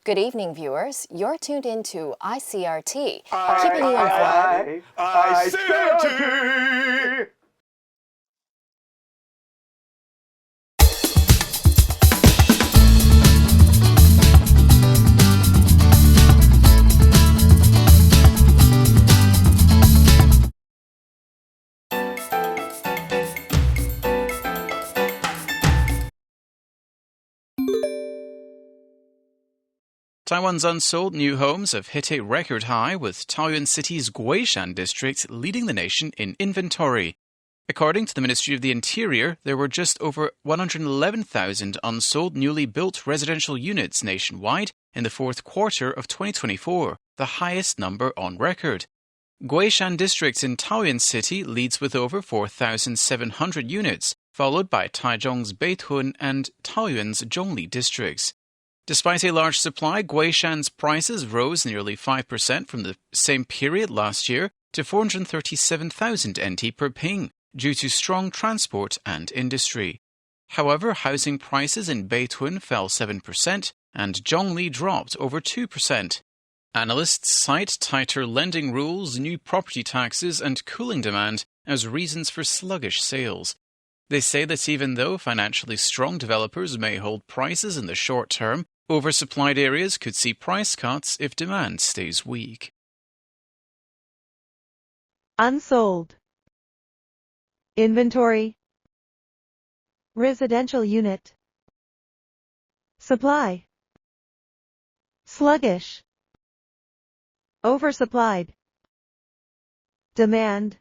Good evening, viewers. You're tuned in to ICRT, keeping you informed. ICRT! Taiwan's unsold new homes have hit a record high, with Taoyuan City's Guishan district leading the nation in inventory. According to the Ministry of the Interior, there were just over 111,000 unsold newly built residential units nationwide in the fourth quarter of 2024, the highest number on record. Guishan district in Taoyuan City leads with over 4,700 units, followed by Taichung's Beitun and Taoyuan's Zhongli districts. Despite a large supply, Guishan's prices rose nearly 5% from the same period last year to 437,000 NT per ping due to strong transport and industry. However, housing prices in Beitun fell 7% and Zhongli dropped over 2%. Analysts cite tighter lending rules, new property taxes, and cooling demand as reasons for sluggish sales. They say that even though financially strong developers may hold prices in the short term, oversupplied areas could see price cuts if demand stays weak. Unsold. Inventory. Residential unit. Supply. Sluggish. Oversupplied. Demand.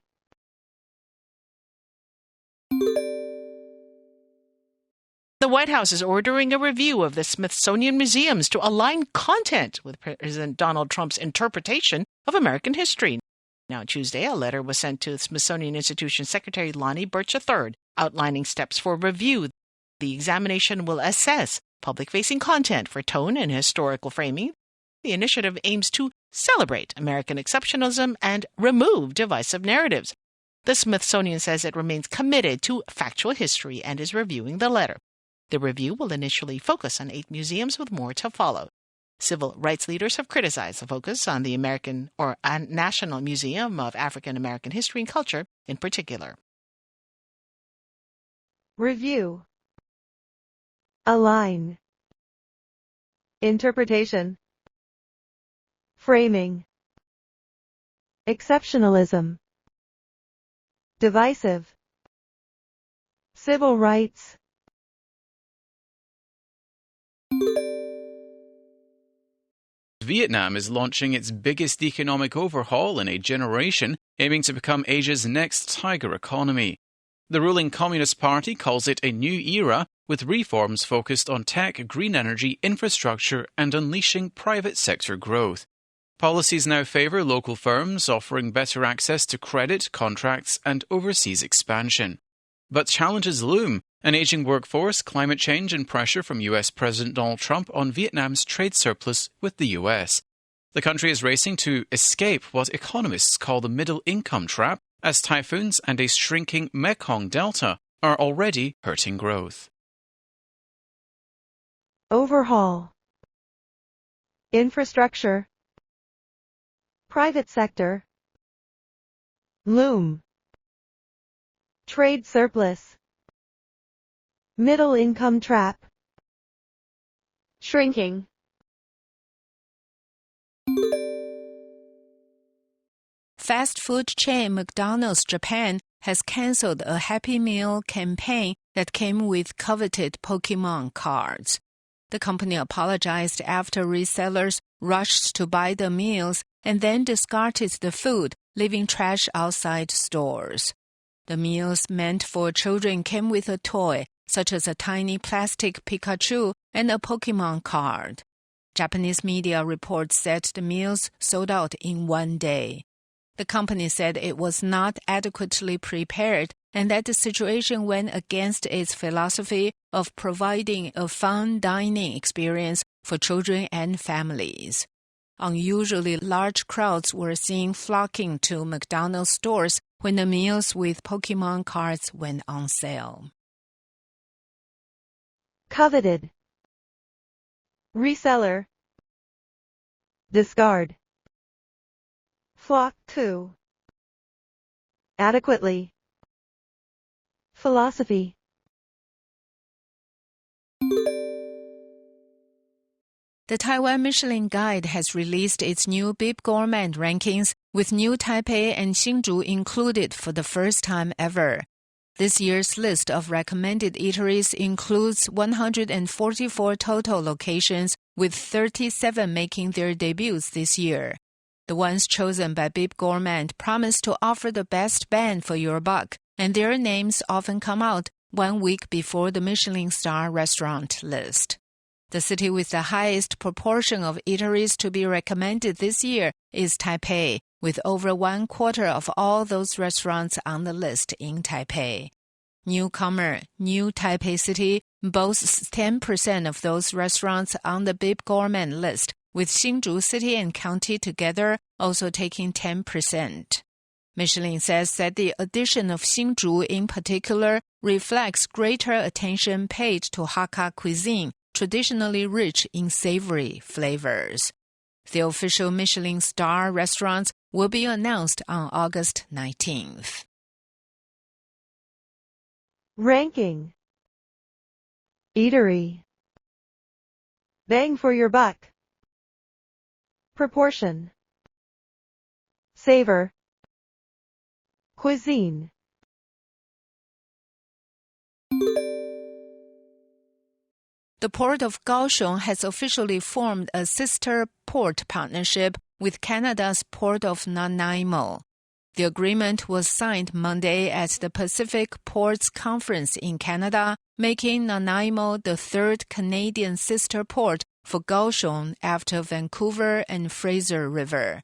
The White House is ordering a review of the Smithsonian museums to align content with President Donald Trump's interpretation of American history. Now, Tuesday, a letter was sent to Smithsonian Institution Secretary Lonnie Birch III, outlining steps for review. The examination will assess public-facing content for tone and historical framing. The initiative aims to celebrate American exceptionalism and remove divisive narratives. The Smithsonian says it remains committed to factual history and is reviewing the letter. The review will initially focus on 8 museums, with more to follow. Civil rights leaders have criticized the focus on the American or National Museum of African American History and Culture in particular. Review. Align. Interpretation. Framing. Exceptionalism. Divisive. Civil rights. Vietnam is launching its biggest economic overhaul in a generation, aiming to become Asia's next tiger economy. The ruling Communist Party calls it a new era, with reforms focused on tech, green energy, infrastructure, and unleashing private sector growth. Policies now favor local firms, offering better access to credit, contracts, and overseas expansion. But challenges loom: an aging workforce, climate change, and pressure from U.S. President Donald Trump on Vietnam's trade surplus with the U.S. The country is racing to escape what economists call the middle-income trap, as typhoons and a shrinking Mekong Delta are already hurting growth. Overhaul. Infrastructure. Private sector. Loom. Trade surplus. Middle-income trap. Shrinking. Fast food chain McDonald's Japan has canceled a Happy Meal campaign that came with coveted Pokemon cards. The company apologized after resellers rushed to buy the meals and then discarded the food, leaving trash outside stores. The meals meant for children came with a toy, such as a tiny plastic Pikachu and a Pokemon card. Japanese media reports said the meals sold out in one day. The company said it was not adequately prepared and that the situation went against its philosophy of providing a fun dining experience for children and families. Unusually large crowds were seen flocking to McDonald's stores when the meals with Pokemon cards went on sale. Coveted. Reseller. discard, flock to, adequately, philosophy. The Taiwan Michelin Guide has released its new Bib Gourmand rankings with New Taipei and Hsinchu included for the first time ever. This year's list of recommended eateries includes 144 total locations, with 37 making their debuts this year. The ones chosen by Bib Gourmand promise to offer the best bang for your buck, and their names often come out 1 week before the Michelin star restaurant list. The city with the highest proportion of eateries to be recommended this year is Taipei, with over 1/4 of all those restaurants on the list in Taipei. Newcomer New Taipei City boasts 10% of those restaurants on the Bib Gourmand list, with Hsinchu City and County together also taking 10%. Michelin says that the addition of Hsinchu in particular reflects greater attention paid to Hakka cuisine, traditionally rich in savory flavors. The official Michelin star restaurants will be announced on August 19th. Ranking. Eatery. Bang for your buck. Proportion. Savor. Cuisine. The Port of Kaohsiung has officially formed a sister port partnership with Canada's Port of Nanaimo. The agreement was signed Monday at the Pacific Ports Conference in Canada, making Nanaimo the third Canadian sister port for Kaohsiung after Vancouver and Fraser River.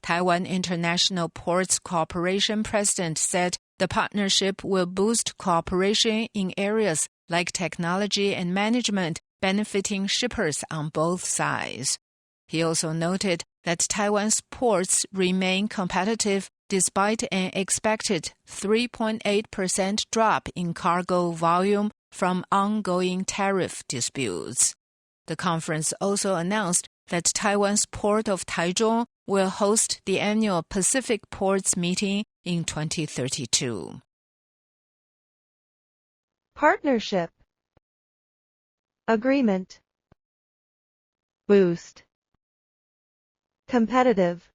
Taiwan International Ports Corporation president said the partnership will boost cooperation in areas like technology and management, benefiting shippers on both sides. He also noted that Taiwan's ports remain competitive despite an expected 3.8% drop in cargo volume from ongoing tariff disputes. The conference also announced that Taiwan's Port of Taichung will host the annual Pacific Ports meeting in 2032. Partnership. Agreement. Boost. Competitive.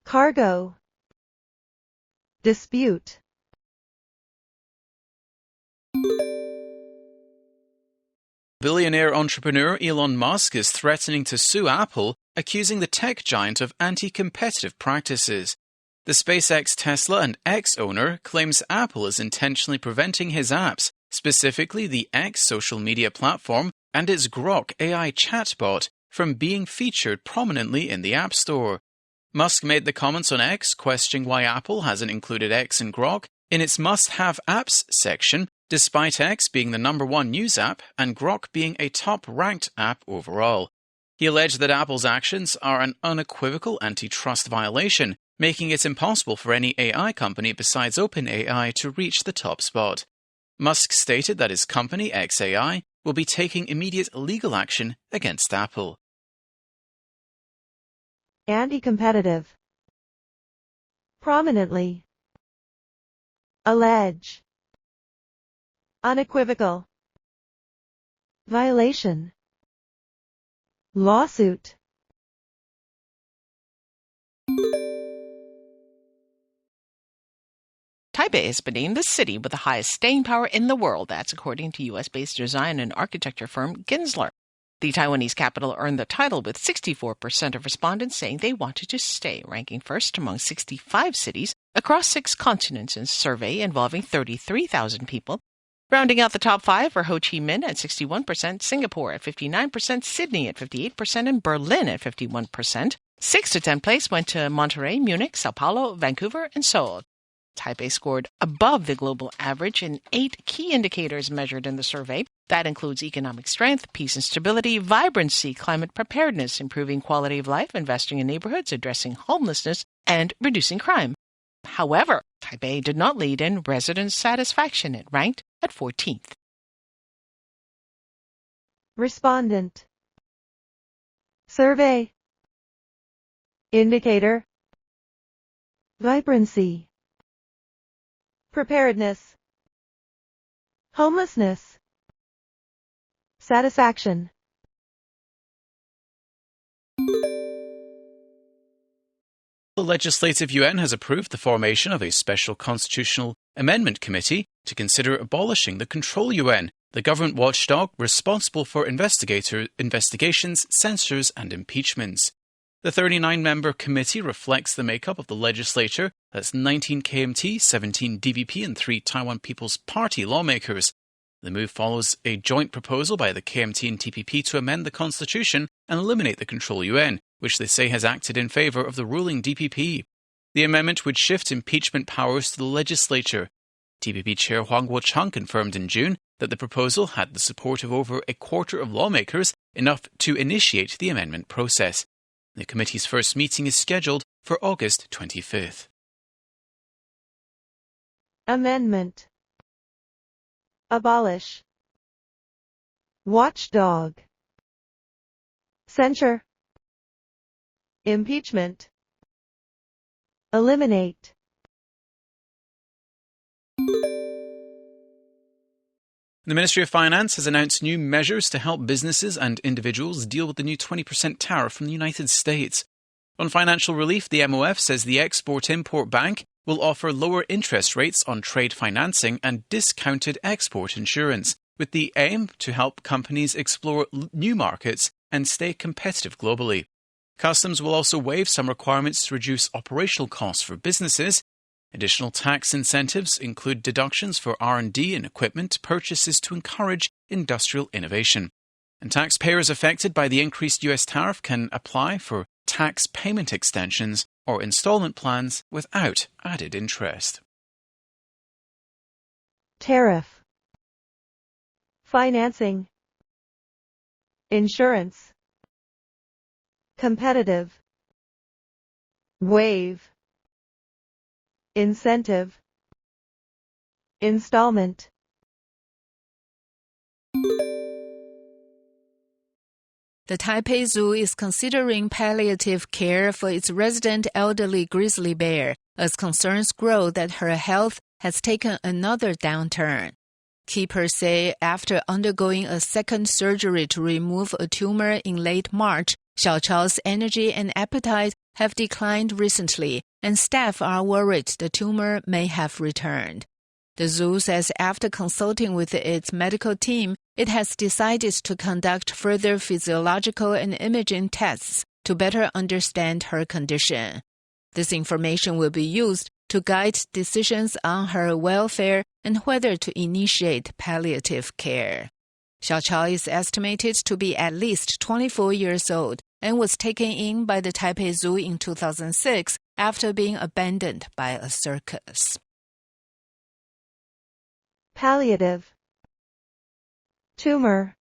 Cargo. Dispute. Billionaire entrepreneur Elon Musk is threatening to sue Apple, accusing the tech giant of anti-competitive practices. The SpaceX, Tesla, and X owner claims Apple is intentionally preventing his apps, specifically the X social media platform and its Grok AI chatbot, from being featured prominently in the App Store. Musk made the comments on X, questioning why Apple hasn't included X and Grok in its must-have apps section, despite X being the #1 news app and Grok being a top-ranked app overall. He alleged that Apple's actions are an unequivocal antitrust violation, making it impossible for any AI company besides OpenAI to reach the top spot. Musk stated that his company, XAI, will be taking immediate legal action against Apple. Anti-competitive. Prominently. Allege. Unequivocal. Violation. Lawsuit. Taipei has been named the city with the highest staying power in the world. That's according to U.S.-based design and architecture firm Gensler. The Taiwanese capital earned the title with 64% of respondents saying they wanted to stay, ranking first among 65 cities across 6 continents in a survey involving 33,000 people. Rounding out the top 5 are Ho Chi Minh at 61%, Singapore at 59%, Sydney at 58%, and Berlin at 51%. 6th to 10th place went to Monterrey, Munich, Sao Paulo, Vancouver, and Seoul. Taipei scored above the global average in 8 key indicators measured in the survey. That includes economic strength, peace and stability, vibrancy, climate preparedness, improving quality of life, investing in neighborhoods, addressing homelessness, and reducing crime. However, Taipei did not lead in resident satisfaction. It ranked at 14th. Respondent. Survey. indicator, vibrancy, preparedness, homelessness, satisfaction. The Legislative Yuan has approved the formation of a special constitutional amendment committee to consider abolishing the Control Yuan, the government watchdog responsible for investigations, censures and impeachments. The 39-member committee reflects the makeup of the legislature. That's 19 KMT, 17 DPP and 3 Taiwan People's Party lawmakers. The move follows a joint proposal by the KMT and TPP to amend the constitution and eliminate the Control Yuan, which they say has acted in favor of the ruling DPP. The amendment would shift impeachment powers to the legislature. TPP Chair Huang Guochang confirmed in June that the proposal had the support of over a quarter of lawmakers, enough to initiate the amendment process. The committee's first meeting is scheduled for August 25th. Amendment. Abolish. Watchdog. Censure. Impeachment. Eliminate. The Ministry of Finance has announced new measures to help businesses and individuals deal with the new 20% tariff from the United States. On financial relief, the MOF says the Export-Import Bank will offer lower interest rates on trade financing and discounted export insurance, with the aim to help companies explore new markets and stay competitive globally. Customs will also waive some requirements to reduce operational costs for businesses. Additional tax incentives include deductions for R&D and equipment purchases to encourage industrial innovation. And taxpayers affected by the increased US tariff can apply for tax payment extensions or installment plans without added interest. Tariff. Financing. Insurance. Competitive. Waive. Incentive. Installment. The Taipei Zoo is considering palliative care for its resident elderly grizzly bear as concerns grow that her health has taken another downturn. Keepers say after undergoing a second surgery to remove a tumor in late March, Xiao Chao's energy and appetite have declined recently, and staff are worried the tumor may have returned. The zoo says after consulting with its medical team, it has decided to conduct further physiological and imaging tests to better understand her condition. This information will be used to guide decisions on her welfare and whether to initiate palliative care. Xiao Chao is estimated to be at least 24 years old and was taken in by the Taipei Zoo in 2006 after being abandoned by a circus. Palliative. Tumor.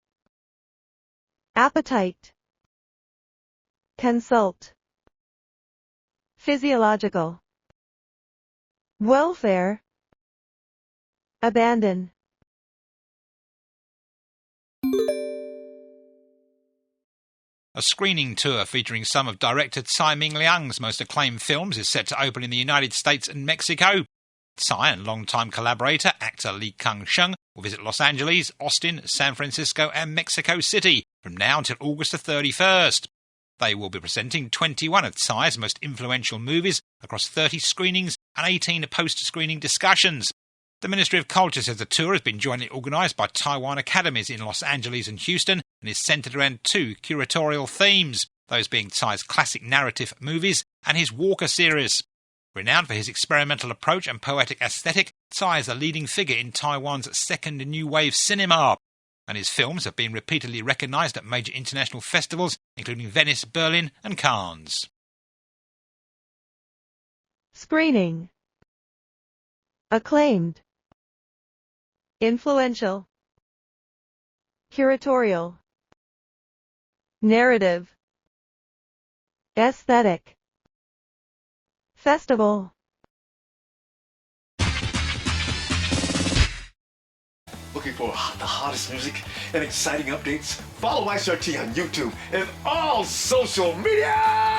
Appetite. Consult. Physiological. Welfare. Abandon. A screening tour featuring some of director Tsai Ming-liang's most acclaimed films is set to open in the United States and Mexico. Tsai and longtime collaborator actor Li Kang-sheng will visit Los Angeles, Austin, San Francisco and Mexico City from now until August the 31st. They will be presenting 21 of Tsai's most influential movies across 30 screenings and 18 post-screening discussions. The Ministry of Culture says the tour has been jointly organised by Taiwan academies in Los Angeles and Houston and is centred around two curatorial themes, those being Tsai's classic narrative movies and his Walker series. Renowned for his experimental approach and poetic aesthetic, Tsai is a leading figure in Taiwan's second new wave cinema, and his films have been repeatedly recognised at major international festivals including Venice, Berlin and Cannes. Screening. Acclaimed. Influential. Curatorial. Narrative. Aesthetic. Festival. Looking for the hottest music and exciting updates? Follow ICRT on YouTube and all social media!